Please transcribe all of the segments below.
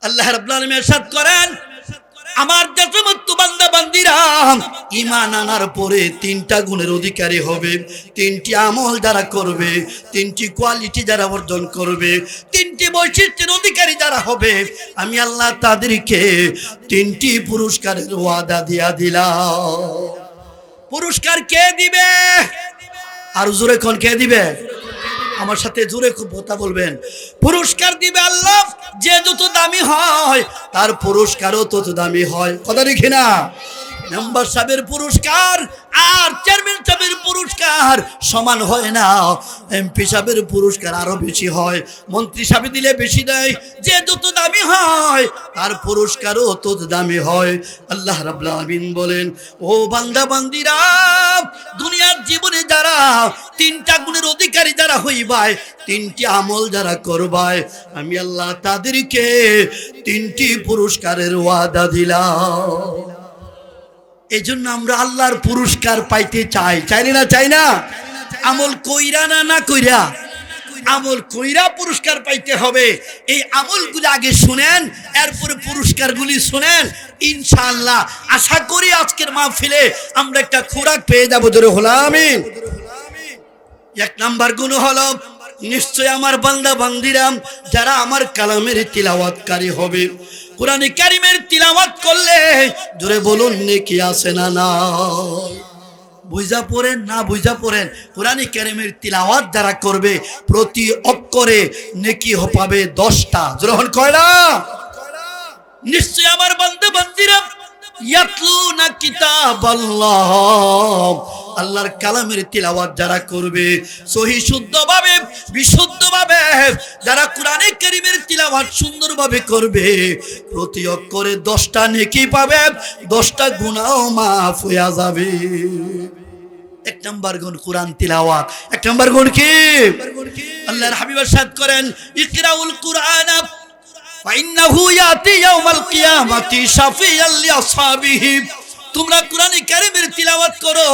আল্লাহ রাব্বুল আলামিন ইরশাদ করেন, আমার যে সমস্ত বান্দা বান্দিরা ঈমান আনার পরে তিনটা গুণের অধিকারী হবে, তিনটি আমল যারা করবে, তিনটি কোয়ালিটি যারা অর্জন করবে, তিনটি বৈশিষ্ট্যের অধিকারী যারা হবে, আমি আল্লাহ তাদেরকে তিনটি পুরস্কারের ওয়াদা দিয়া দিলাম। পুরস্কার কে দিবে? আর জোরে কোন কে দিবে? আমার সাথে জোরে খুব কথা বলবেন। পুরস্কার দিবে আল্লাহ। যে যত দামি হয় তার পুরস্কারও তত দামি হয়। কথা দেখি না? মেম্বার সাহেবের পুরস্কার আর চেয়ারম্যান সাহেবের পুরস্কার সমান হয় না। এমপি সাহেবের পুরস্কার আরো বেশি হয়, মন্ত্রী সাহেব দিলে বেশি দেয়। যে যত দামি হয় তার পুরস্কারও তত দামি হয়। আল্লাহ রাব্বুল আলামিন বলেন, ও বান্দা বান্দিরা, দুনিয়ার জীবনে যারা তিনটা গুণের অধিকারী যারা হইবাই, তিনটি আমল যারা করবাই, আমি আল্লাহ তাদেরকে তিনটি পুরস্কারের ওয়াদা দিলাম। এই জন্য আমরা আল্লাহর পুরস্কার পাইতে চাই, চাইনি না? চাই না? আমল কইরা না কইরা? আমল কইরা পুরস্কার পাইতে হবে। এই আমলগুলি আগে শুনেন, এরপরে পুরস্কারগুলি শুনেন। ইনশাআল্লাহ আশা করি আজকের মাহফিলে আমরা একটা খোরাক পেয়ে যাবো। জোরে হলো আমিন। এক নাম্বার গুণ হলো, নিশ্চয় আমার বান্দা বান্দিরা যারা আমার কালামের তিলাওয়াতকারী হবে, কোরআনে কারিমের তিলাওয়াত করলে জোরে বলুন নেকি আছে না? না বুঝা পড়েন না বুঝা পড়েন, কোরআনে কারিমের তিলাওয়াত যারা করবে প্রতি অক্ষরে নেকি পাবে 10টা। জোরে হন কয়টা? নিশ্চয় আমার বান্দা বান্দিরা ইয়াতলুনা কিতাবাল্লাহ, আল্লাহর কালামের তিলাওয়াত যারা করবে সহি শুদ্ধভাবে বিশুদ্ধভাবে, যারা কোরআনে কারীমের তিলাওয়াত সুন্দরভাবে করবে, প্রতি অক্ষরে 10টা নেকি পাবে, 10টা গুনাহও মাফ হয়ে যাবে। এক নাম্বার গুণ কোরআন তিলাওয়াত। এক নাম্বার গুণ কি? আল্লাহর হাবিব ইরশাদ করেন, ইকরাউল কুরআন ফাইন্নাহু ইয়াতি ইয়াউমাল কিয়ামাতি শাফিয়াল লিআসহাবিহি। তোমরা কোরআনে কারীমের তিলাওয়াত করো,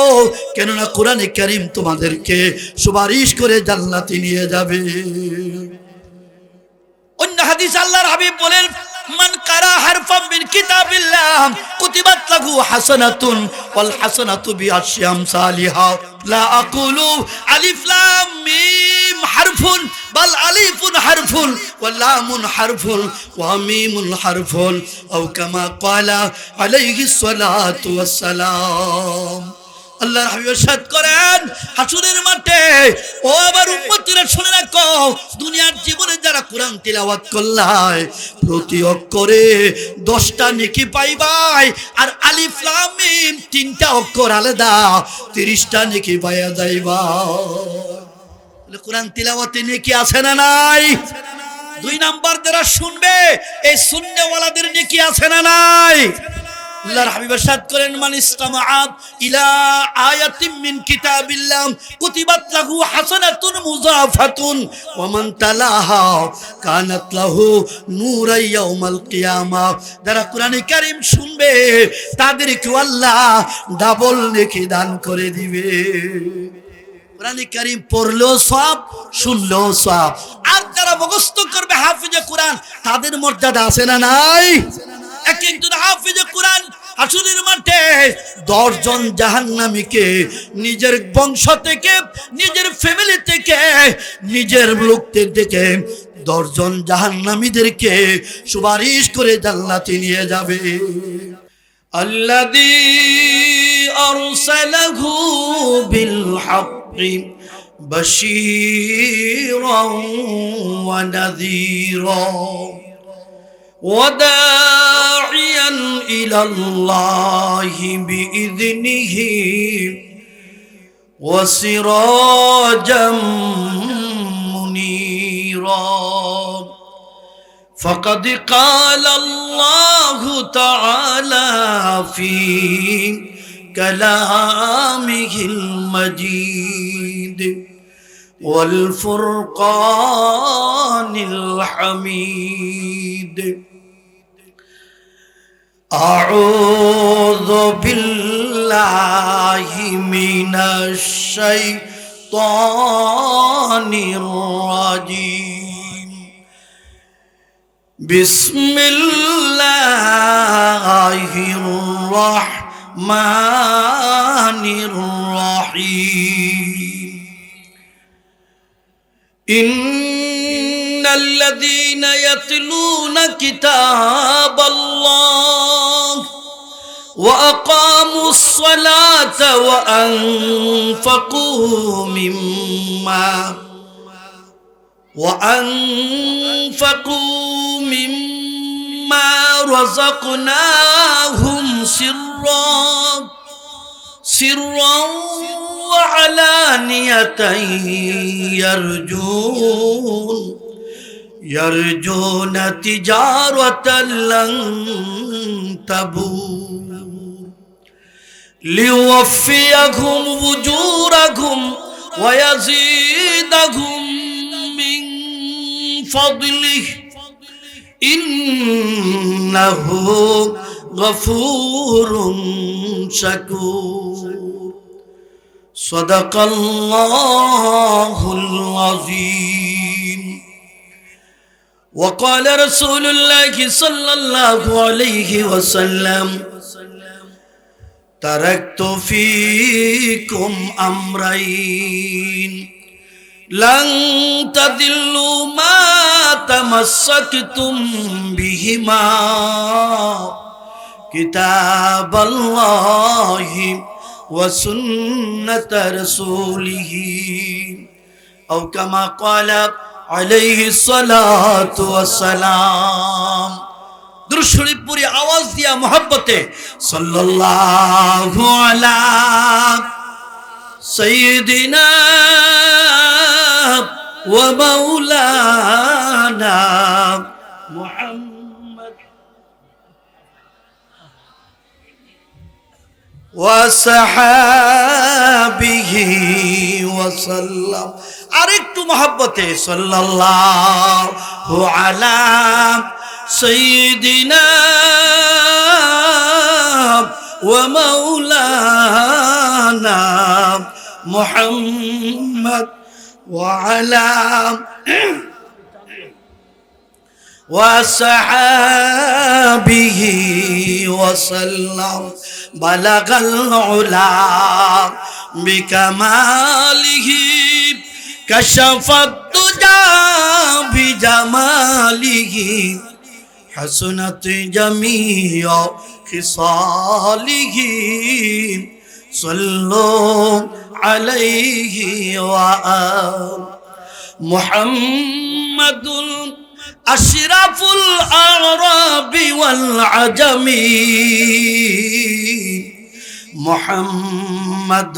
কেননা কোরআনে কারীম তোমাদেরকে সুপারিশ করে জান্নাতে নিয়ে যাবে। অন্য হাদিস আল্লাহর হাবিব বলেন, মান কারা হারফাম মিন কিতাবিল্লাহ কুতিবাত লাহু হাসানাতুন ওয়াল হাসানাতু বিআশরি আমসালিহা। লা আকুলু আলিফ লাম মিম হারফুন বাল আলিফুন হারফুন ওয়া লামুন হারফুন ওয়া মিমুন হারফুন আও কামা ক্বালা আলাইহিস সালাতু ওয়াস সালাম। আল্লাহর হাবিব ইরশাদ করেন, হাসরের মাঠে ও আমার উম্মতিরা শুনে রাখো, দুনিয়ার জীবনে যারা কোরআন তিলাওয়াত করলাই প্রতি অক্ষরে 10টা নেকি পাইবাই, আর আলিফ লাম মিম 3টা অক্ষর আলাদা 30টা নেকি পাইয়া যাইবা। কোরআন তিলাওয়াতে নেকি আছে না নাই? 2 নাম্বার যারা শুনবে, এই সুন্নাহওয়ালাদের নেকি আছে না নাই? আল্লাহর হাবিব ইরশাদ করেন, মান ইসতামাআত ইলা আয়াতিন মিন কিতাবিল্লাহ কুতিবাত লাহু হাসানাতুন মুযাফাতুন ওয়া মান তালাহা কানাত লাহু নূরান ইয়াউমাল কিয়ামাহ। যারা কোরআনে কারীম শুনবে তাদেরকে আল্লাহ ডাবল নেকি দান করে দিবে। কোরআনে কারীম পড়লেও সওয়াব, শুনলেও সওয়াব। আর যারা মুখস্থ করবে হাফেজে কোরআন, তাদের মর্যাদা আছে না নাই? একজন হাফেজে কোরআন হাসরের মাঠে 10 জন জাহান্নামীকে নিজের বংশ থেকে, নিজের ফ্যামিলি থেকে, নিজের লোকদের থেকে 10 জন জাহান্নামীদেরকে সুপারিশ করে জান্নাতে নিয়ে যাবে। আল্লাযী আরসালাহু বিল হাক্কি বাশীরান ওয়া নাযীরা وداعيا إلى الله بإذنه وسراجا منيرا فقد قال الله تعالى في كلامه المجيد والفرقان الحميد أعوذ بالله من الشيطان الرجيم বিসমিল্লাহির রহমানির রহিম ইন্নাল্লাযীনা ইয়াতলুনা কিতাবাল্লাহ وأقاموا الصلاة وأنفقوا مما رزقناهم سرا وعلانية يرجون تجارة لن تبور ليوفيهم أجورهم ويزيدهم من فضله إنه غفور شكور صدق الله العظيم وقال رسول الله صلى الله عليه وسلم تركت فيكم أمرين لن تضلوا ما تمسكتم بهما كتاب الله وسنة رسوله أو كما قال عليه الصلاة والسلام দুরূদ শরীফ পড়ে আওয়াজ দিয়া মোহাব্বতে সাল্লাল্লাহু আলা সাইয়্যিদিনা ওয়া মাওলানা মুহাম্মদ ওয়া সাহাবিহি ওয়া সাল্লাম আরেকটু মোহাব্বতে সাল্লাল্লাহু আলা سيدنا ومولانا محمد وعلى وصحابه وسلم بلغ العلا بكماله كشف الدجى بجماله حسنت جميع خصاله صلوا عليه وآل محمد أشرف الأعراب والعجم محمد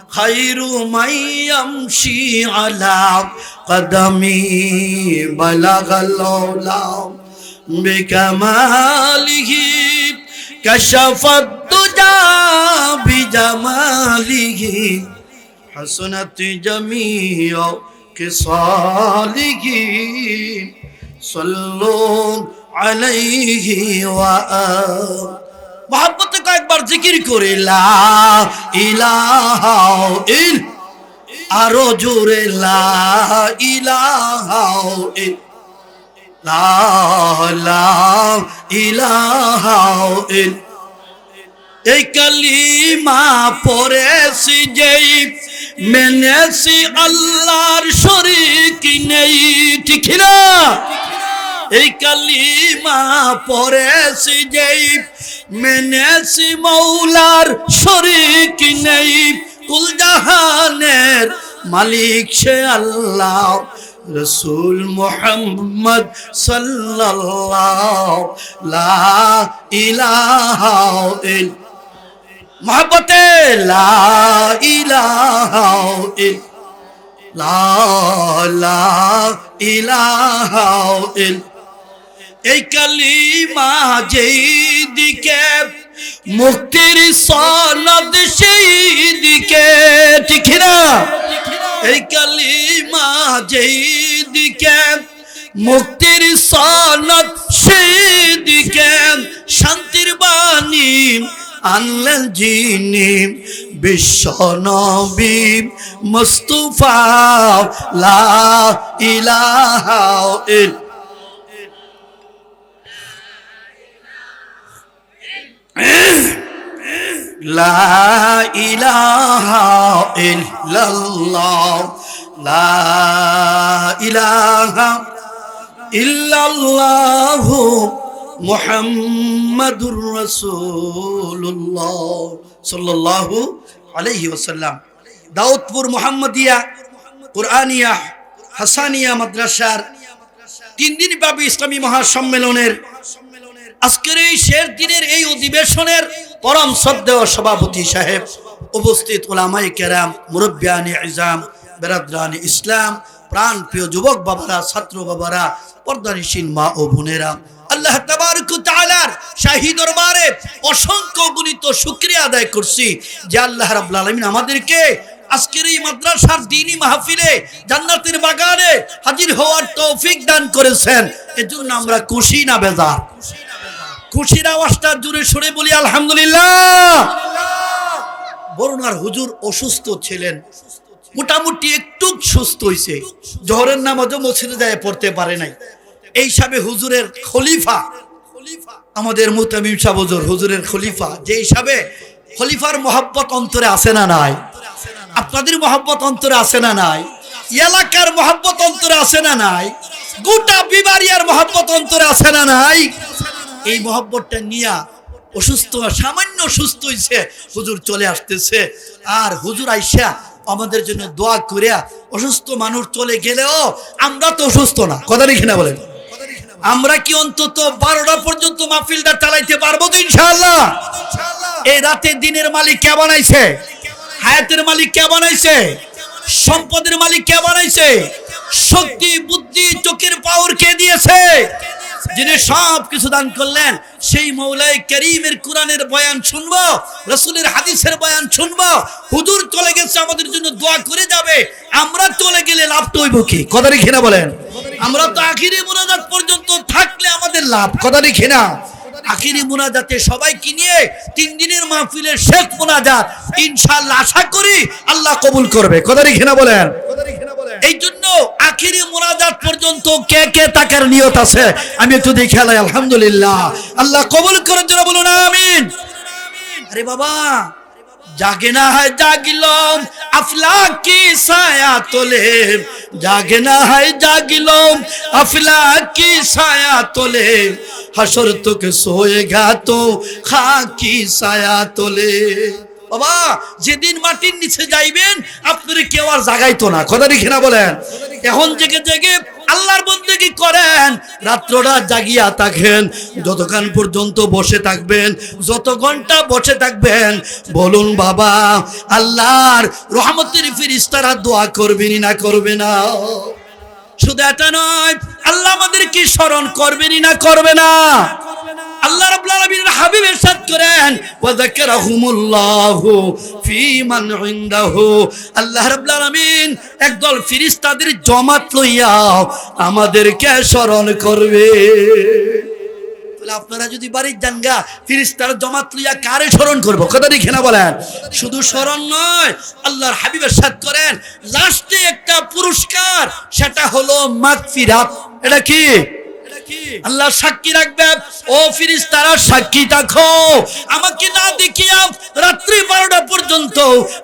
خير من يمشي على قدمي بلغ العلا بكماله كشف الدجى بجماله حسنت جميع خصاله صلوا عليه وآله محبت کا ایک بار ذکر کرے لا الہ الا আরো জোরে লা ইলাহা লা ইলাহা এই কালিমা পড়েছি যেই মেনেছি আল্লাহর শরীক নেই ঠিক না এই কালিমা পড়েছি যেই মেনেছি মৌলার শরীক নেই কুল জাহানের মালিক সে আল্লাহ রসুল মুহাম্মদ সাল্লাল্লাহু লা ইলাহা ইল্লা মোহাব্বতে লা ইলাহা ইল্লা লা ইলাহা ইল্লা এই কালিমা যেই দিকে মুক্তির সনদ সেই দিকে ঠিক না এই কালিমা যেই দিকে মুক্তির সনদ সেই দিকে শান্তির বাণী আনলেন যিনি বিশ্ব নবী মুস্তাফা লা ইলাহা ইল্লা লা ইলাহা ইল্লাল্লাহ, লা ইলাহা ইল্লাল্লাহু মুহাম্মাদুর রাসূলুল্লাহ সাল্লাল্লাহু আলাইহি ওয়াসাল্লাম। দাউদপুর মুহাম্মাদিয়া কুরআনিয়া হাসানিয়া মাদ্রাসার 3 দিনব্যাপী ইসলামী মহাসম্মেলনের আজকের এই শেষ দিনের এই অধিবেশনের পরম শ্রদ্ধেয় সভাপতি সাহেব, উপস্থিত উলামায়ে কেরাম, মুরব্বিয়ানে ইজাম, বেরাদরানে ইসলাম, প্রাণ প্রিয় যুবক বাবারা, ছাত্র বাবারা, পর্দানিশীন মা ও বোনেরা, আল্লাহ তাবারক ওয়া তাআলার শাহী দরবারে অসংখ্য গুণিত শুকরিয়া আদায় করছি যে আল্লাহ রাব্বুল আলামিন আমাদেরকে আজকের এই মাদ্রাসার দ্বীনি মাহফিলে জান্নাতের বাগানে হাজির হওয়ার তৌফিক দান করেছেন। এজন্য আমরা খুশি না বেজার? খুশির আওয়াজটা জোরে সরে বলি আলহামদুলিল্লাহ। বরুণার হুজুর অসুস্থ ছিলেন, মোটামুটি একটু সুস্থ হয়েছে, জোহরের নামাজও মসজিদে যায় পড়তে পারে নাই। এই হিসাবে হুজুরের খলিফা, আমাদের মুতামিম সাহেব হুজুরের খলিফা, যে হিসাবে খলিফার মহব্বত অন্তরে আছে না নাই? আপনাদের মহব্বত অন্তরে আছে না নাই? এলাকার মহব্বত অন্তরে আছে না নাই? গোটা বিবারিয়ার মহব্বত অন্তরে আছে না নাই? এই মহব্বতটা নিয়া অসুস্থ, সামান্য সুস্থ হয়েছে, হুজুর চলে আসতেছে। আর হুজুর আইসা আমাদের জন্য দোয়া করিয়া, অসুস্থ মানুষ চলে গেলেও আমরা তো অসুস্থ না, কথা লিখে না বলেন? আমরা কি অন্তত 12টা পর্যন্ত মাহফিলটা চালাইতে পারবো তো ইনশাআল্লাহ? এই রাতে দিনের মালিক কে বানাইছে? হায়াতের মালিক কে বানাইছে? সম্পদের মালিক কে বানাইছে? শক্তি, বুদ্ধি, চোখের পাওয়ার কে দিয়েছে? যিনি সব কিছু দান করলেন, সেই মৌলাই করিমের কোরআনের বয়ান শুনবো, রাসূলের হাদিসের বয়ান শুনবো। হুজুর চলে গেছে, আমাদের জন্য দোয়া করে যাবে, আমরা চলে গেলে লাভটা হইব কি? কথা লিখে না বলেন? আমরা তো আখিরি মুনাজাত পর্যন্ত থাকলে আমাদের লাভ, কথা লিখে না? আখিরি মুনাজাতে সবাইকে নিয়ে 3 দিনের মাহফিলের শেষ মুনাজাত ইনশাআল্লাহ আশা করি আল্লাহ কবুল করবে, কথা লিখে না বলেন? এই জন্য আখিরি মুনাজাত পর্যন্ত কে কে তাকার নিয়ত আছে আমি একটু দেখে আলাই। আলহামদুলিল্লাহ, আল্লাহ কবুল করার জন্য বলুন আমিন। আরে বাবা, জাগে না হয় জাগিলাম আফলাকি ছায়া তোলে, জাগে না হয় জাগিলাম আফলাকি ছায়া তোলে, হাসর তোকে সোয়েগা তো খাকি ছায়া তোলে। বাবা, যেদিন মাটির নিচে যাইবেন আপনার কেউ আর জাগাইতো না, কথা লিখে না বলেন? এখন জেগে জেগে আল্লাহর বন্দেগী করেন, রাত্রটা জাগিয়া থাকেন, যতক্ষণ পর্যন্ত বসে থাকবেন, যত ঘন্টা বসে থাকবেন, বলুন বাবা আল্লাহর রহমতের ফেরেশতারা দোয়া করবেন না করবে না? শুধু এটা নয়, আল্লাহ আমাদেরকে স্মরণ করবেন না করবে না? আল্লাহ রাব্বুল আলামিনের হাবিব ইরশাদ করেন, ওয়া যাকারাহুমুল্লাহু ফি মান ইনদাহু, আল্লাহ রাব্বুল আলামিন একদল ফেরেশতাদের জমাত লইয়া আমাদেরকে স্মরণ করবে। তাহলে আপনারা যদি বাড়ির জানগা ফেরেশতার জমাত লইয়া কারে স্মরণ করব, কথা লিখে না বলেন? শুধু স্মরণ নয়, আল্লাহর হাবিব ইরশাদ করেন লাস্টে একটা পুরস্কার, সেটা হলো মাগফিরাত। এটা কি? আল্লাহ সাক্ষী রাখবে, ও ফেরেশতারা সাক্ষী থাকো, আমাকে না দেখিয়া রাত্রি 12টা পর্যন্ত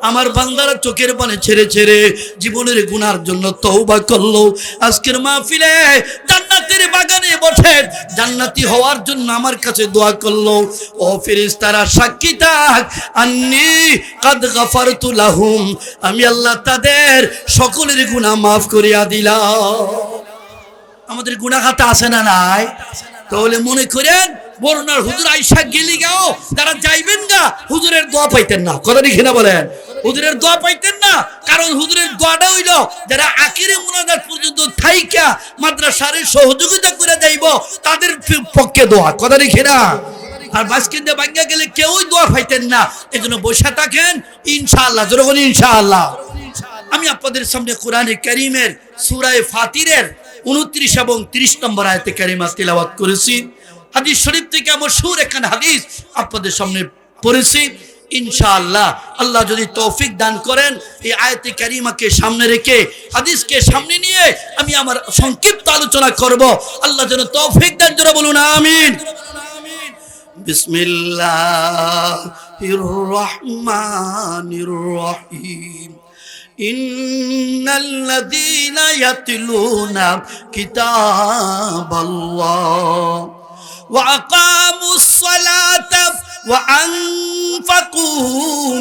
আমার বান্দারা চোখের পানি ছেড়ে ছেড়ে জীবনের গুনার জন্য তওবা করলো, আজকের মাহফিলে জান্নাতের বাগানে বসে জান্নাতি হওয়ার জন্য আমার কাছে দোয়া করলো। ও ফেরেশতারা সাক্ষী থাক, আন্নী কাদ গাফারতু লাহুম, আমি আল্লাহ তাদের সকলের গুনাহ মাফ করিয়া দিলাম। আমাদের গুনাহ খাতা আছে না নাই? তাহলে মনে করেন বরুণার হুজুর আইসা গেলি গাও, তারা যাইবেন গা, হুজুরের দোয়া পাইতেন না, কথা লিখে না বলেন? হুজুরের দোয়া পাইতেন না, কারণ হুজুরের দোয়াটা হইল যারা আখিরি মুনাজাত পর্যন্ত থাইকা মাদ্রাসার সহযোগিতা করে যাইব তাদের পক্ষে দোয়া, কথা লিখে না? আর বাসকিন্দে ভাঙ্গা গেলে কেউই দোয়া পাইতেন না। এজন্য বসে থাকেন ইনশাআল্লাহ, যখন ইনশাআল্লাহ। আমি আপনাদের সামনে কোরআনে কারীমের সূরা ফাতিরের 29 এবং 30 নম্বর আয়াতে কারিমা তিলাওয়াত করেছি। হাদিস শরীফ থেকে মশহুর একখান হাদিস আপনাদের সামনে পড়েছি। ইনশাআল্লাহ আল্লাহ যদি তৌফিক দান করেন, এই আয়াতে কারিমাকে সামনে রেখে হাদিসকে সামনে নিয়ে আমি আমার সংক্ষিপ্ত আলোচনা করব। আল্লাহ যেন তৌফিক দান করে, বলুন আমিন। বিসমিল্লাহির রহমানির রহিম ইন্নাল্লাযীনা ইয়াতলুনা কিতাবাল্লাহ ওয়া আকামুস সালাতা ওয়া আনফাকু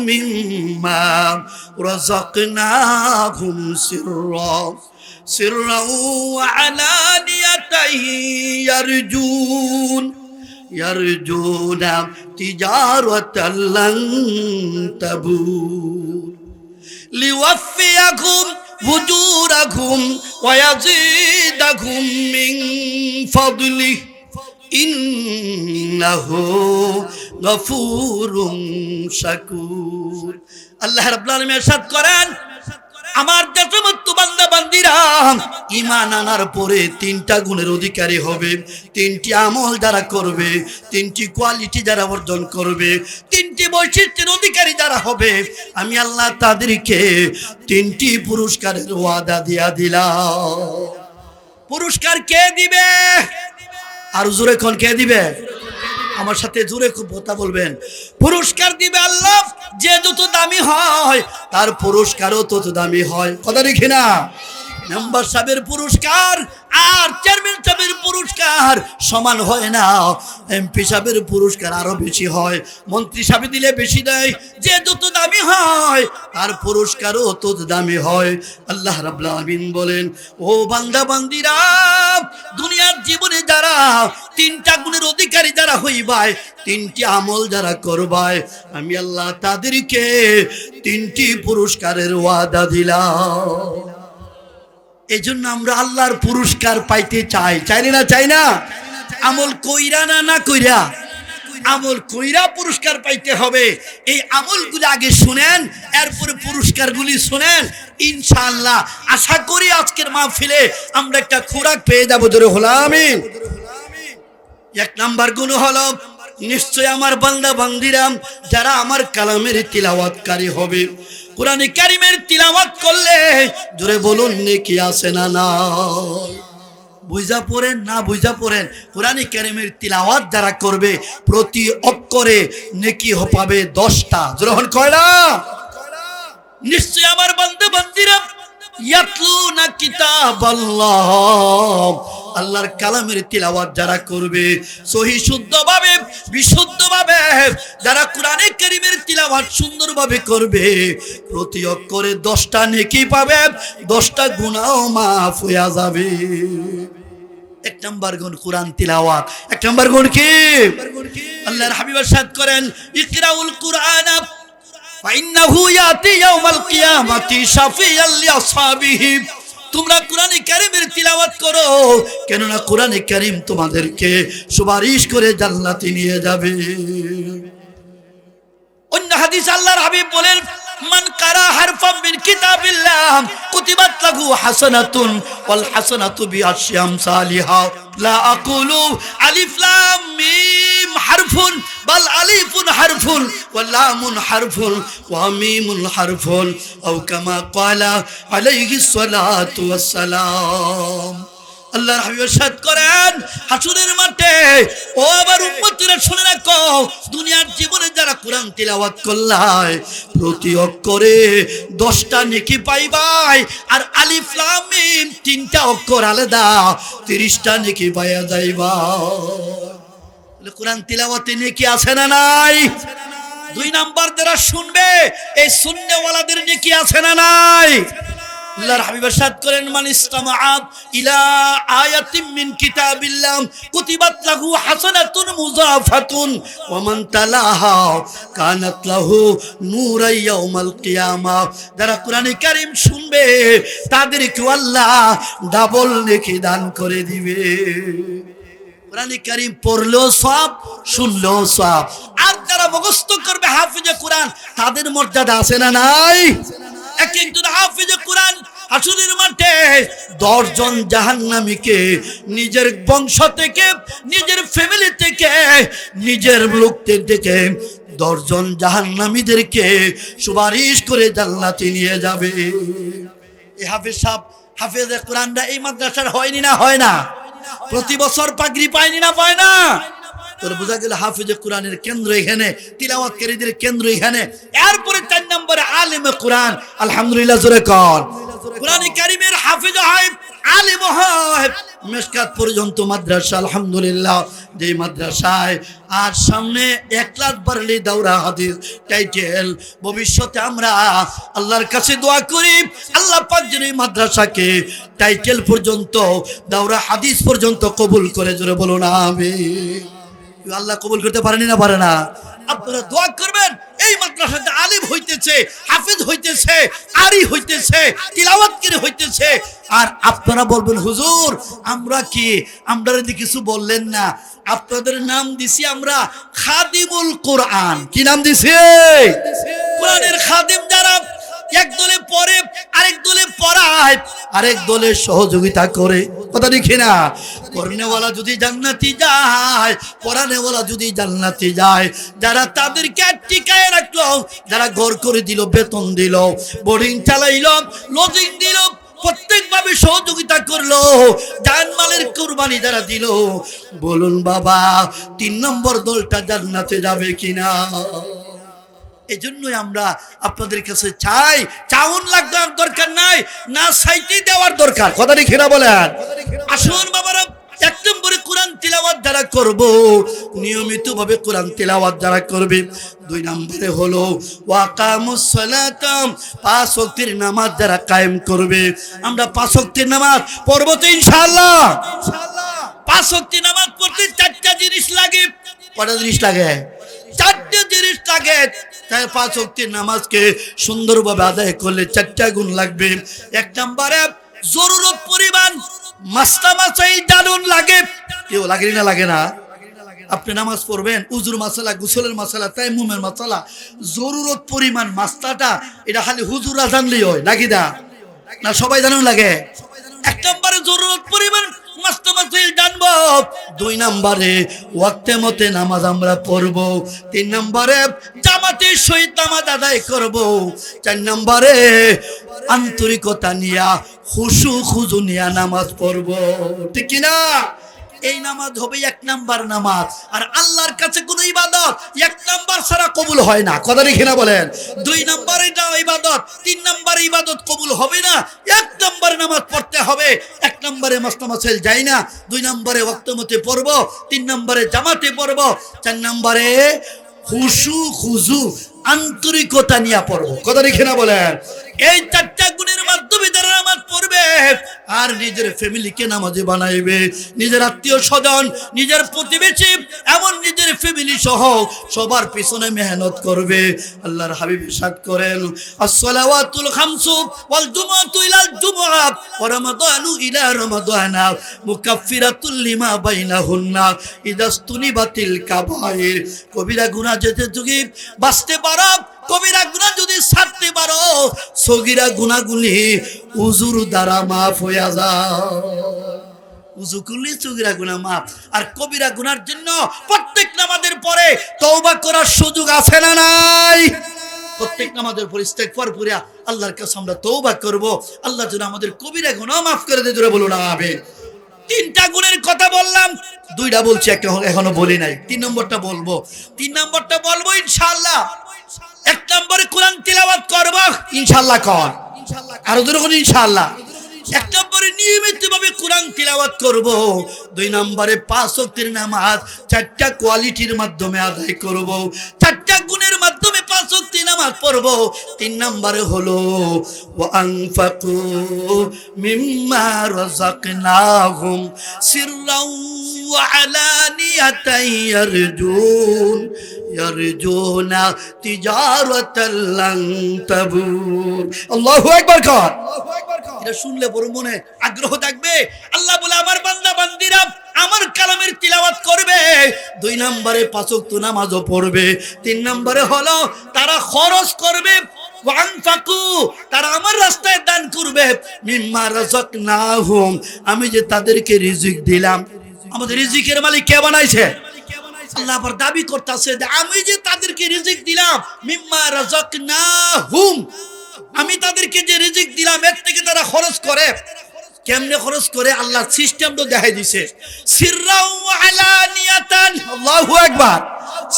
মিম্মা রাযাকনাহুম سرا وعلانية يرجون تجارة لن تبور ليوفيهم أجورهم ويزيدهم من فضله إنه غفور شكور الله رب العالمين ارشاد করেন আমার যে সমস্ত বান্দা বান্দীরা ঈমান আনার পরে তিনটা গুণের অধিকারী হবে, তিনটি আমল যারা করবে, তিনটি কোয়ালিটি যারা অর্জন করবে, তিনটি বৈশিষ্ট্যের অধিকারী যারা হবে, আমি আল্লাহ তাদেরকে তিনটি পুরস্কারের ওয়াদা দিয়া দিলাম। পুরস্কার কে দিবে? আর জোরে কোন কে দিবে? আমার সাথে জোরে খুব কথা বলবেন। পুরস্কার দিবে আল্লাহ। যে যত দামি হয় তার পুরস্কারও তত দামি হয়। কথা দেখি না? মেম্বার সাহেবের পুরস্কার আর চেয়ারম্যান সাহেবের পুরস্কার সমান হয় না। এমপি সাহেবের পুরস্কার আরো বেশি হয়, মন্ত্রী সাহেব দিলে বেশি দেয়। যে যত দামি হয় তার পুরস্কারও তত দামি হয়। আল্লাহ রাব্বুল আলামিন বলেন, ও বান্দা বান্দিরা, দুনিয়ার জীবনে যারা তিনটা গুণের অধিকারী যারা হইবায়, তিনটি আমল যারা করবায়, আমি আল্লাহ তাদেরকে তিনটি পুরস্কারের ওয়াদা দিলাম। এই জন্য আমরা আল্লাহর পুরস্কার পাইতে চাই, চাই না? চাই না? আমল কইরা না কইরা? আমল কইরা পুরস্কার পাইতে হবে। এই আমলগুলো আগে শুনেন, এরপরে পুরস্কারগুলি শুনেন। ইনশাআল্লাহ আশা করি আজকের মাহফিলে আমরা একটা খোরাক পেয়ে যাবো। জোরে হলো আমিন। এক নাম্বার গুণ হলো, নিশ্চয় আমার বান্দা বান্দিরা যারা আমার কালামের তিলাওয়াতকারী হবে, কোরআনে কারিমের তিলাওয়াত করলে জোরে বলুন নেকি আছে না? না বুঝা পড়েন না বুঝা পড়েন। কোরআনে কারিমের তিলাওয়াত যারা করবে প্রতি অক্ষরে নেকি পাবে 10টা। জোরে হন কয়টা? নিশ্চয় আমার বান্দা বান্দিরা ইয়াতলুনা কিতাবাল্লাহ, আল্লাহর কালামের তিলাওয়াত যারা করবে সহি শুদ্ধভাবে বিশুদ্ধভাবে, যারা কোরআনে কারীমের তিলাওয়াত সুন্দরভাবে করবে, প্রতি অক্ষরে 10টা নেকি পাবে, 10টা গুনাহ মাফ হয়ে যাবে। এক নাম্বার গুণ কোরআন তিলাওয়াত। এক নাম্বার গুণ কি? আল্লাহর হাবিব ارشاد করেন, ইকরাউল কুরআন ফাইন্নাহু ইয়াতি ইয়াউমাল কিয়ামাতি শাফিয়াল লিআসহাবিহি। তোমরা কোরআনে কারীমের তিলাওয়াত করো, কেননা কোরআনে কারীম তোমাদেরকে সুপারিশ করে জান্নাতে নিয়ে যাবে। অন্য হাদিস আল্লাহর হাবিব বলেন, মান কারা হারফাম মিন কিতাবিল্লাহ কুতিবাত লাহু হাসানাতুন ওয়াল হাসানাতু বিআশরি আমসালিহা লা আকুলু আলিফ লাম মিম হারফুন বাল আলিফুন হারফুন ওয়া লামুন হারফুন ওয়া মিমুন হারফুন আও কামা ক্বালা আলাইহিস সালাতু ওয়াস সালাম। আল্লাহর হাবিব ارشاد করেন, হাসরের মাঠে ও আমার উম্মতরা শুনে রাখো, দুনিয়ার জীবনে যারা কোরআন তিলাওয়াত করলাই প্রতি অক্ষরে 10টা নেকি পাইবাই, আর আলিফ লাম মিম 3টা অক্ষর আলাদা 30টা নেকি পাওয়া যাইবা। কোরআন তিলাওয়াতে নেকি আছে না নাই? 2 নাম্বার যারা শুনবে এই সুন্নাহওয়ালাদের নেকি আছে না নাই? আল্লাহর হাবিব ارشاد করেন, মান ইসতামাআত ইলা আয়াতিন মিন কিতাবিল্লাহ কুতিবাত লাহু হাসানাতুন মুযাফাতুন ওয়া মান তালাহা কানাত লাহু নূরান ইয়াউমাল কিয়ামাহ। যারা কোরআনে কারীম শুনবে তাদেরকে আল্লাহ ডাবল নেকি দান করে দিবে। কোরআনে কারীম পড়লেও সওয়াব, শুনলেও সওয়াব। আর যারা মুখস্থ করবে হাফেজে কোরআন, তাদের মর্যাদা আছে না নাই? এক একজন হাফেজে কোরআন হাসরের মাঠে 10 জন জাহান্নামীকে নিজের বংশ থেকে, নিজের ফ্যামিলি থেকে, নিজের লোকদের থেকে 10 জন জাহান্নামীদেরকে সুপারিশ করে জান্নাতে নিয়ে যাবে। এই হাফেজ সাহেব, হাফেজে কোরআনরা এই মাদ্রাসার হয়নি না? হয় না? প্রতি বছর পাগড়ি পায়নি না? পায় না? তোর বোঝা গেল হাফিজে কোরআনের কেন্দ্র এখানে, তিলাওয়াতকারীদের কেন্দ্র এখানে। এরপরে 4 নম্বরে আলেমে কোরআন। আলহামদুলিল্লাহ জোরে কর। কোরআন কারীমের হাফিজ হয়, আলেম হয়। মেশকাত পর্যন্ত মাদ্রাসা, আলহামদুলিল্লাহ, যে মাদ্রাসায় আর সামনে 1 লাখ বারলি দাওরা হাদিস টাইটেল। ভবিষ্যতে আমরা আল্লাহর কাছে দোয়া করি আল্লাহ পাক যেন এই মাদ্রাসাকে টাইটেল পর্যন্ত দাওরা হাদিস পর্যন্ত কবুল করে, জোরে বলুন আমিন। আল্লাহ কবুল করতে পারেনি না পারে না? আপনারা দোয়া করবেন এই মাদ্রাসাতে আলিম হইতেছে, হাফেজ হইতেছে, আরি হইতেছে, তিলাওয়াতকারী হইতেছে। আর আপনারা বলবেন হুজুর আমরা কি, আমরা যদি কিছু বললেন না, আপনাদের নাম দিছি আমরা খাদিমুল কোরআন। কি নাম দিছি? কোরআনের খাদিম যারা এক দলে পড়ে, আরেক দলে পড়ায়, আরেক দলে সহযোগিতা করে। কথা দেখি না? পড়নেওয়ালা যদি জান্নাতি যায়, পড়ানেওয়ালা যদি জান্নাতি যায়, যারা তাদেরকে টিকায় রাখলো, যারা ঘর করে দিল, বেতন দিল, বোর্ডিং চালাইলো, লজিং দিল, প্রত্যেকভাবে সহযোগিতা করলো, জানমালের কুরবানি যারা দিল, বলুন বাবা 3 নম্বর দলটা জান্নাতে যাবে কিনা? এজন্যই আমরা আপনাদের কাছে চাই, চাউন লাগার দরকার নাই, না চাইতে দেওয়ার দরকার। কথা ঠিক না বলেন? আসুন বাবারা, 1 নম্বরে কোরআন তিলাওয়াত যারা করব, নিয়মিত ভাবে কোরআন তিলাওয়াত যারা করবে। 2 নম্বরে হলো ওয়াকামুস সালাত, 5 ওয়াক্তের নামাজ যারা কায়েম করবে। আমরা 5 ওয়াক্তের নামাজ পড়ব তো ইনশাআল্লাহ। 5 ওয়াক্তের নামাজ পড়তে 4টা জিনিস লাগে। কয়টা জিনিস লাগে? 4টা জিনিস লাগে। তাই 5 ওয়াক্তের নামাজকে সুন্দরভাবে আদায় করলে 4টা গুণ লাগবে। 1 নম্বরে জরুরত পরিমাণ মাসলা মাসাইল জানুন লাগে। কেউ লাগে না? লাগে না? আপনি নামাজ পড়বেন, উজুর মাসালা, গোসলের মাসালা, তায়াম্মুমের মাসালা, জরুরত পরিমাণ মাসলাটা এটা খালি হুজুরা জানলেই হয় নাকি? না সবাই জানুন লাগে? 1 নম্বরে জরুরত পরিমাণ মাসলা মাসাইল জানবো। 2 নম্বরে ওয়াক্তে মতে নামাজ আমরা পড়ব। 3 নম্বরে জামাতের সহিত নামাজ আদায় করব। 4 নম্বরে আন্তরিকতা নিয়া, খুশু খুজু নিয়া নামাজ পড়ব। ঠিক কি না? এই নামাজ হবে 1 নাম্বার নামাজ। আর আল্লাহর কাছে কোনো ইবাদত 1 নাম্বার ছাড়া কবুল হয় না। কথা ঠিক না বলেন? 2 নম্বরে ইবাদত, 3 নম্বরে ইবাদত কবুল হবে না। 1 নম্বরে নামাজ পড়তে হবে। 1 নম্বরে মাসলা মাসাইল যাই না, 2 নম্বরে ওয়াক্ত মতে পড়ব, 3 নম্বরে জামাতে পড়ব, 4 নম্বরে খুশু খুজু আন্তরিকতা নিয়ে পড়ব। কথা ঠিক না বলেন? এই 4টা গুণের মাধ্যমে যারা নামাজ পড়বে আর নিজের ফ্যামিলিকে নামাজি বানাইবে, নিজের আত্মীয় স্বজন, নিজের প্রতিবেশী, এমন নিজের ফ্যামিলি সহ সবার পিছনে মেহনত করবে। আল্লাহর হাবিব ইরশাদ করেন, আসসালাওয়াতুল খামসু ওয়াল জুমআতু ইলাল জুমআহ ওয়া রামাদানু ইলা রামাদানা মুকাফফিরাতুল লিমা বাইনাহুন্না ইদাস্তুনিবাতিল কাবাইর। কবিরা গুনাহ যেতে তুমি বাঁচতে পারো, কবিরা গুনাহ যদি ছাড়তে পারো, সগীরা গুনাহগুলি উজুর দ্বারা মাফ হয়ে যায়। উযু করলে সগীরা গুনাহ মাফ। আর কবিরা গুনার জন্য প্রত্যেক নামাজের পরে তওবা করার সুযোগ আছে না নাই? প্রত্যেক নামাজের পরে ইস্তেগফার পড়ে আল্লাহর কাছে আমরা তওবা করব, আল্লাহ যেন আমাদের কবিরা গুনাহ মাফ করে দেয়। জোরে বলুন আমিন। 3টা গুণের কথা বললাম, 2টা বলছি, একটা এখনো বলি নাই। 3 নম্বরটা বলবো। 3 নম্বরটা বলবো ইনশাআল্লাহ। 1 নম্বরে কোরআন তিলাওয়াত করব ইনশাআল্লাহ। কর আরো জোরে কোন ইনশাআল্লাহ। 1 নম্বরে নিয়মিত ভাবে কোরআন তিলাওয়াত করব। 2 নম্বরে 5 ওয়াক্তের নামাজ 4টা কোয়ালিটির মাধ্যমে আদায় করব, 4টা গুণের মাধ্যমে 5 ওয়াক্তের নামাজ পড়ব। 3 নম্বরে হলো ওয়া আনফাকু মিম্মা রাযাকনাহুম সিররাও ওয়া আলানিয়াতান ইয়ারজুনা তিজারাতাল লান তাবুর। আল্লাহু আকবার। কর এটা শুনলে বড় মনে আগ্রহ থাকবে। আল্লাহ বলে আমার বান্দা বান্দিরা আমার কালামের তিলাওয়াত করবে। 2 নম্বরে 5 ওয়াক্ত নামাজও পড়বে। 3 নম্বরে হলো তারা খরচ করবে, ওয়ানফাকু তারা আমার রাস্তায় দান করবে, মিম্মা রাযাকনাহুম আমি যে তাদেরকে রিজিক দিলাম। আমাদের রিজিকের মালিক কে বানাইছে? আল্লাহ আবার দাবি করতেছে যে আমি যে তাদেরকে রিজিক দিলাম, মিম্মা রাযাকনাহুম আমি তাদেরকে যে রিজিক দিলাম এর থেকে তারা খরচ করে। কেমনে খরচ করে আল্লাহ সিস্টেমটা দেখাই দিছে। সিররাও ওয়া আলানিয়াতান, আল্লাহু আকবার।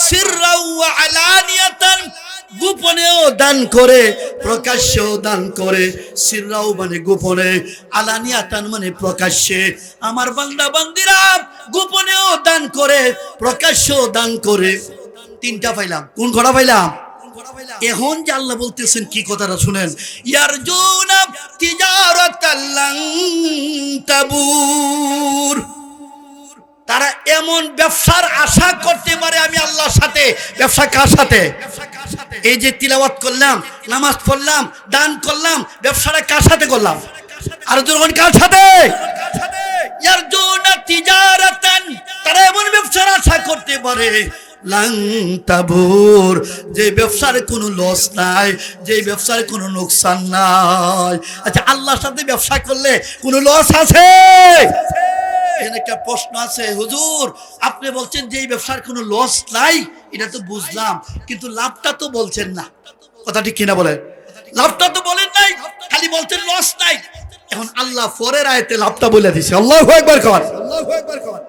সিররাও ওয়া আলানিয়াতান, গোপনেও দান করে প্রকাশ্যেও দান করে। সিররাও মানে গোপনে, আলানিয়াতান মানে প্রকাশ্যে। আমার বান্দা বান্দিরা গোপনেও দান করে প্রকাশ্যেও দান করে। তিনটা পাইলাম। কোন ঘোড়া পাইলাম? এখন যে আল্লাহ বলতেছেন কি কথাটা শুনেন। ইয়ারজুনা তিজারাতাল লান তাবুর, তারা এমন ব্যবসার আশা করতে পারে আমি আল্লাহর সাথে। ব্যবসা কার সাথে? এই যে তিলাওয়াত করলাম, নামাজ পড়লাম, দান করলাম, ব্যবসাটা কার সাথে করলাম? আর যখন কার সাথে? ইয়ারজুনা তিজারাতান, তারা এমন ব্যবসার আশা করতে পারে লান তাবুর, যে ব্যবসার কোনো লস নাই, যে ব্যবসার কোনো লোকসান নাই। আচ্ছা, আল্লাহর সাথে ব্যবসা করলে কোনো লস আছে? এখানে একটা প্রশ্ন আছে। হুজুর, আপনি বলছেন যে এই ব্যবসার কোনো লস নাই, এটা তো বুঝলাম, কিন্তু লাভটা তো বলছেন না। কথা ঠিক কিনা বলেন? লাভটা তো বলেন নাই, খালি বলছেন লস নাই। এখন আল্লাহ পরের আয়াতে লাভটা বলে দিছে। আল্লাহু আকবার কর। আল্লাহু আকবার কর।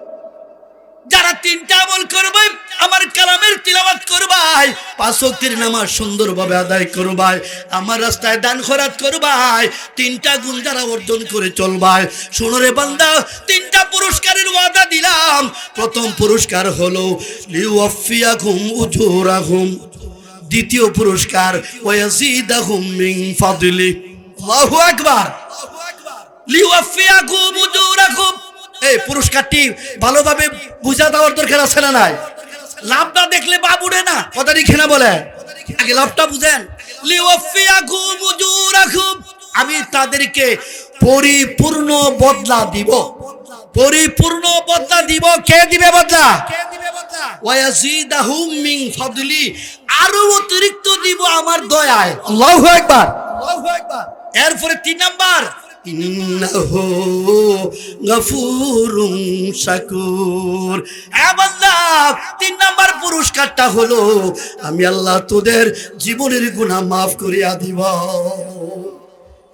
যারা তিনটা আমল করবে, আমার কালামের তিলাওয়াত করবাই, পাঁচ ওয়াক্তের নামাজ সুন্দরভাবে আদায় করবাই, আমার রাস্তায় দান খয়রাত করবাই, তিনটা গুণ যারা অর্জন করে চলবাই, শোনো রে বান্দা, তিনটা পুরস্কারের ওয়াদা দিলাম। প্রথম পুরস্কার হলো লিওয়াফিয়াকুম উজুরাহুম, দ্বিতীয় পুরস্কার ওয়ায়াজিদাহুম মিন ফাদলি। আল্লাহু আকবার। লিওয়াফিয়াকুম উজুরাহুম, এই পুরস্কারটি ভালোভাবে বুঝা দেওয়ার দরকার আছে না নাই? লাভটা দেখলে বাপ উঠে না। কথা ঠিক না বলে? আগে লাভটা বুঝেন। লিওয়াফিয়াকুম উজুরাকুম, আমি তাদেরকে পরিপূর্ণ বদলা দিব। পরিপূর্ণ বদলা দিব। কে দিবে বদলা? ওয়ায়াজিদাহুম মিন ফাদলি, আরো অতিরিক্ত দিব আমার দয়ায়। আল্লাহু আকবার। আল্লাহু আকবার। এরপরে 3 নাম্বার, ইন্নাহু গফুরুন শাকুর। হ্যাঁ বান্দা, 3 নাম্বার পুরস্কারটা হলো আমি আল্লাহ তোদের জীবনের গুনাহ মাফ করিয়া দিব।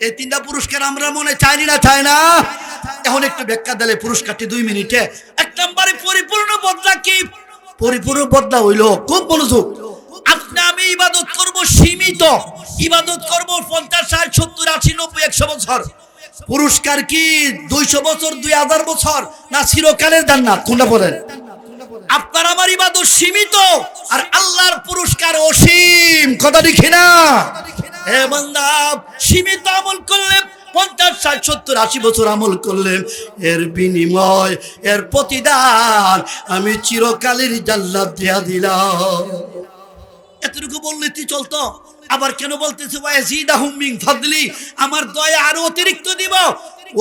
এই 3টা পুরস্কার আমরা মনে চাইনি না? চাই না? এখন একটু ব্যাখ্যা দিলে পুরস্কারটি 2 মিনিটে। 1 নম্বরে পরিপূর্ণ বদলা কি? পরিপূর্ণ বদলা হইল, খুব মনোযোগ, আপনি আমি ইবাদত করব সীমিত, ইবাদত করব 50, 60, 70, 80, 90, 100 বছর। পুরস্কার কি 200 বছর, 2000 বছর, না চিরকালের জান্নাত? কোনটা বলেন? আপনার আমার ইবাদত সীমিত, আর আল্লাহর পুরস্কার অসীম। কথা ঠিক না? হে বান্দা, সীমিত আমল করলে 50, 60, 70, 80 বছর আমল করলে এর বিনিময়, এর প্রতিদান আমি চিরকালের জান্নাত দিয়া দিলাম। এতটুকু বললে কি চলতো? আবার কেন বলতেছে ওয়ায়াজিদাহুম মিন ফাদলি, আমার দয়া আরো অতিরিক্ত দিব।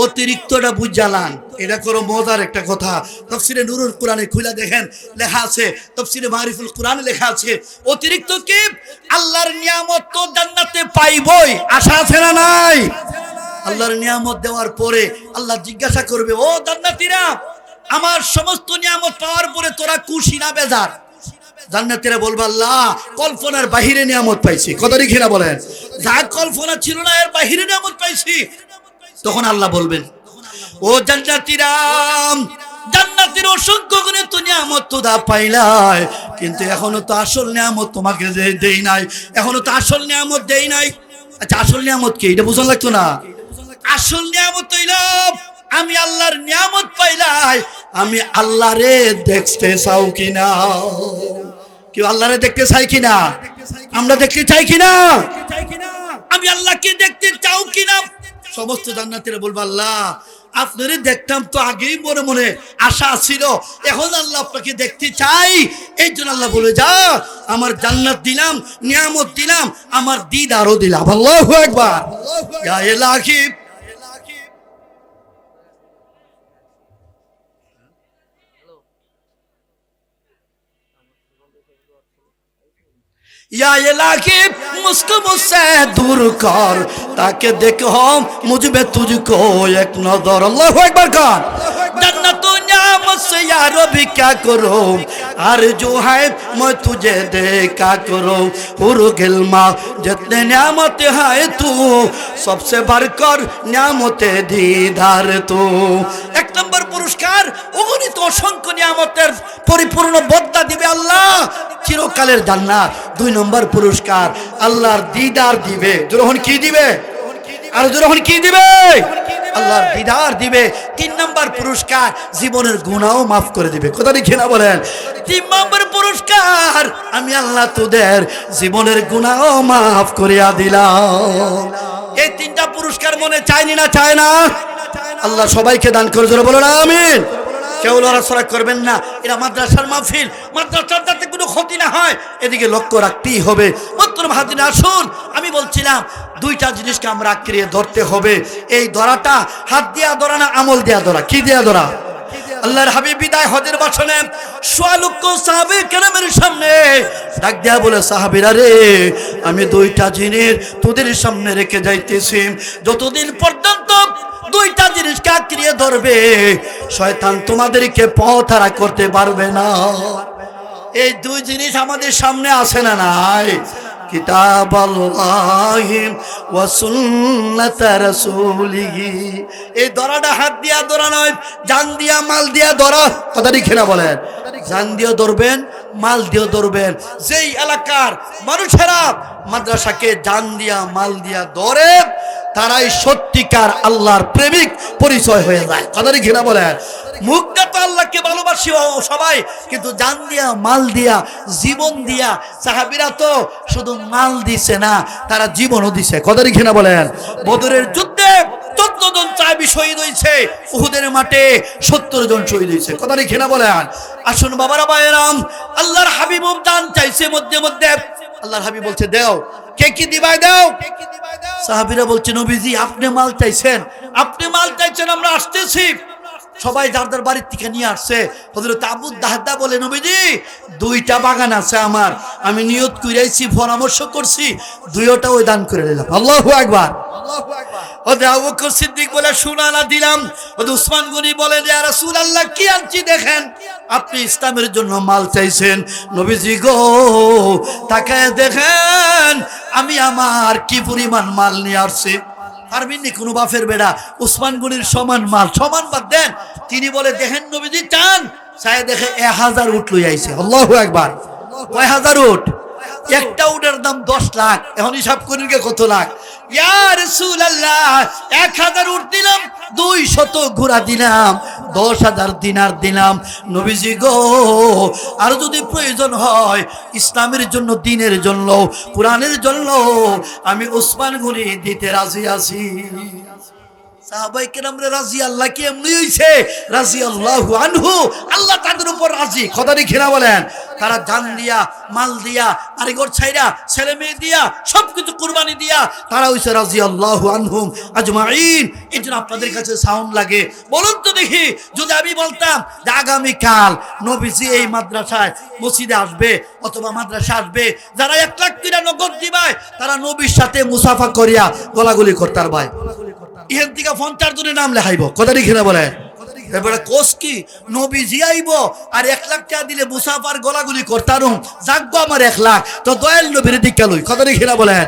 অতিরিক্তটা বুঝালাম, এটা করো মজার একটা কথা। তাফসিরে নূরুল কোরআনে খুলে দেখেন, লেখা আছে, তাফসিরে মারিফুল কোরআনে লেখা আছে, অতিরিক্ত কি? আল্লাহর নিয়ামত তো জান্নাতে পাইবই, আশা আছে না নাই? আল্লাহর নিয়ামত দেওয়ার পরে আল্লাহ জিজ্ঞাসা করবে, ও জান্নাতীরা, আমার সমস্ত নিয়ামত পাওয়ার পরে তোরা খুশি না বেজার? জান্নাতীরা বলবে, আল্লাহ কল্পনার বাহিরে নিয়ামত পাইছি। কথা ঠিক না বলেন? যা কল্পনা ছিল না এর বাহিরে নিয়ামত পাইছি। তখন আল্লাহ বলবেন, ও জান্নাতীরা, জান্নাতের অসংখ্য গুণে তো নিয়ামত তো দা পাইলাই, কিন্তু এখনো তো আসল নিয়ামত তোমাকে দেই নাই, এখনো তো আসল নিয়ামত দেই নাই। আচ্ছা, আসল নিয়ামত কি? এটা বুঝন লাগতো না? আসল নিয়ামত হইল আমি আল্লাহর নিয়ামত পাইলাই, আমি আল্লাহরে দেখতে চাও কিনা? কেউ আল্লাহরে দেখতে চাই কিনা? আমরা দেখতে চাই কিনা? আমি আল্লাহকে দেখতে চাও কিনা? সমস্ত জান্নাতীরা বলবে, আল্লাহ আপনারে দেখতাম তো আগেই মনে মনে আশা ছিল, এখন আল্লাহ আপনাকে দেখতে চাই। এই জন্য আল্লাহ বলে, যা, আমার জান্নাত দিলাম, নিয়ামত দিলাম, আমার দিদারও দিলাম। আল্লাহু আকবার। ইয়া ইলাহি, या इलाही मुझको मुझसे दूर कर, ताकि देखो मुझ में तुझको एक नजर। अल्लाहु अकबर कर। जन्नत नियामत से यारो भी क्या करो, आरज़ू है मैं तुझे देखा करो हुर गिल्मा जितने नियामत है तू सबसे बढ़कर नियामते दीदार तू। एक नंबर पुरस्कार अगणित असंख्य नियामतेर परिपूर्ण बदला दिबे अल्लाह चिरकालेर জান্নাত। দুই নম্বর পুরস্কার আল্লাহর দিদার দিবে। যখন কি দিবে আর যখন কি দিবে আল্লাহর দিদার দিবে। তিন নম্বর পুরস্কার জীবনের গুনাহও maaf করে দিবে। কথা ঠিক না বলেন? তিন নম্বর পুরস্কার আমি আল্লাহ তোদের জীবনের গুনাহও maaf করিয়া দিলাম। এই তিনটা পুরস্কার মনে চাইনি না চায় না? আল্লাহ সবাইকে দান করে জোরে বলেন আমিন। কেউ লড়াচড়া করবেন না, এরা মাদ্রাসার মাহফিল, মাদ্রাসার যাতে কোনো ক্ষতি না হয় এদিকে লক্ষ্য রাখতেই হবে। মোহতরম হাজিরিন আসুন, আমি বলছিলাম দুইটা জিনিসকে আমরা আঁকড়িয়ে ধরতে হবে। এই ধরাটা হাত দিয়া ধরা না আমল দিয়া ধরা? কি দিয়া ধরা? আল্লাহর হাবিব বিদায় হজের ভাষণে সোয়া লক্ষ সাহাবে কেরামের সামনে ডাক দিয়া বলে, সাহাবীরা রে, আমি দুইটা জিনিস তোদের সামনে রেখে যাইতেছি, যতদিন পর্যন্ত দুইটা জিনিসকে আঁকড়িয়ে ধরবে শয়তান তোমাদেরকে পথহারা করতে পারবে না। এই দুই জিনিস আমাদের সামনে আসে না নাই? কিতাবাল্লাহি ওয়া সুন্নাত রাসূলিহি। এই ধরাটা হাত দিয়া ধরা নয়, জান দিয়া মাল দিয়া ধরা। কথা ঠিক না বলেন? জান দিয়ে ধরবেন, মাল দিয়ে ধরবেন। যেই এলাকার মানুষেরা মাদ্রাসাকে জান দিয়া মাল দিয়া ধরে তারাই সত্যিকার আল্লাহর প্রেমিক পরিচয় হয়ে যায়। কথা ঠিক না বলেন? মুখটা তো আল্লাহকে ভালোবাসি সবাই, কিন্তু জান দিয়া মাল দিয়া জীবন দিয়া। সাহাবীরা তো শুধু মাল দিছে না, তারা জীবনও দিছে। কথা ঠিক না বলেন? বদরের যুদ্ধে 14 জন সাহাবী শহীদ হয়েছে, উহুদের মাঠে 70 জন শহীদ হয়েছে। কথা ঠিক না বলেন? আসুন বাবারা ভাইয়েরাম, আল্লাহর হাবিব দান চাইছে মধ্যে মধ্যে। আল্লাহর হাবিব বলছে দাও, কে কি দিবাই দাও। সাহাবীরা বলছে নবীজি আপনি মাল চাইছেন, আপনি মাল চাইছেন, আমরা আসতেছি। সবাই যার যার বাড়ির থেকে নিয়ে আসছে। হযরত আবু দাহদা বলে, নবীজি দুইটা বাগান আছে আমার, আমি নিয়ত কইরাইছি, পরামর্শ করছি, দুইটা ওই দান করে দিলাম। আল্লাহু আকবার, আল্লাহু আকবার। হযরত আবু বকর সিদ্দিক বলে শুনানা দিলাম। হযরত উসমান গনি বলে, ইয়া রাসূলুল্লাহ কি আনছি দেখেন। আপনি ইসলামের জন্য মাল চাইছেন, নবীজি গো তাকায় দেখেন আমি আমার কি পরিমাণ মাল নিয়ে আসছি। পারবেননি কোনো বাপের বেড়া উসমান গনির সমান মাল, সমান বাদ দেন। তিনি বলে দেখেন নবীজি চান, চায় দেখে 1000 উট লই আইছে। আল্লাহু আকবার। কয় হাজার উট? একটা উটের দাম 10 লাখ। এখন হিসাব করেন কে কত লাখ। ইয়া রাসূলুল্লাহ 1000 উট দিলাম, 200 ঘোড়া দিলাম, 10,000 দিনার দিলাম। নবীজি গো আর যদি প্রয়োজন হয় ইসলামের জন্য, দ্বীনের জন্য, কোরআনের জন্য আমি উসমান গনি দিতে রাজি আছি। সাহাবায়ে কেরামরে রাদিয়াল্লাহু কি এমনি হইছে? রাদিয়াল্লাহু আনহু, আল্লাহ তাদের উপর রাজি। কথা ঠিক না বলেন? তারা জান দিয়া মাল দিয়া আরেকর ছাইরা ছেলে মেয়ে দিয়া সবকিছু কুরবানি দিয়া তারা হইছে রাদিয়াল্লাহু আনহুম আজমাইন। এজন্য আপনাদের কাছে সাউন্ড লাগে, বলুন তো দেখি, যদি আমি বলতাম যে আগামী কাল নবীজি এই মাদ্রাসায় মসজিদে আসবে অথবা মাদ্রাসা আসবে, যারা 1 লাখ টাকা নগদ দিবায় তারা নবীর সাথে মুসাফা করিয়া গলাগলি করতার ভাই, ইহেন থেকে 50 জনের নাম লেখাইব। কথা ঠিক না বলেন? এবারে কোস কি নবীজি আইব আর 1 লাখ টাকা দিলে মুসাফার গলাগুলি করতারুম, জাগবো আমার 1 লাখ, তো দয়াল নবীর দিকে লই। কথা ঠিক না বলেন?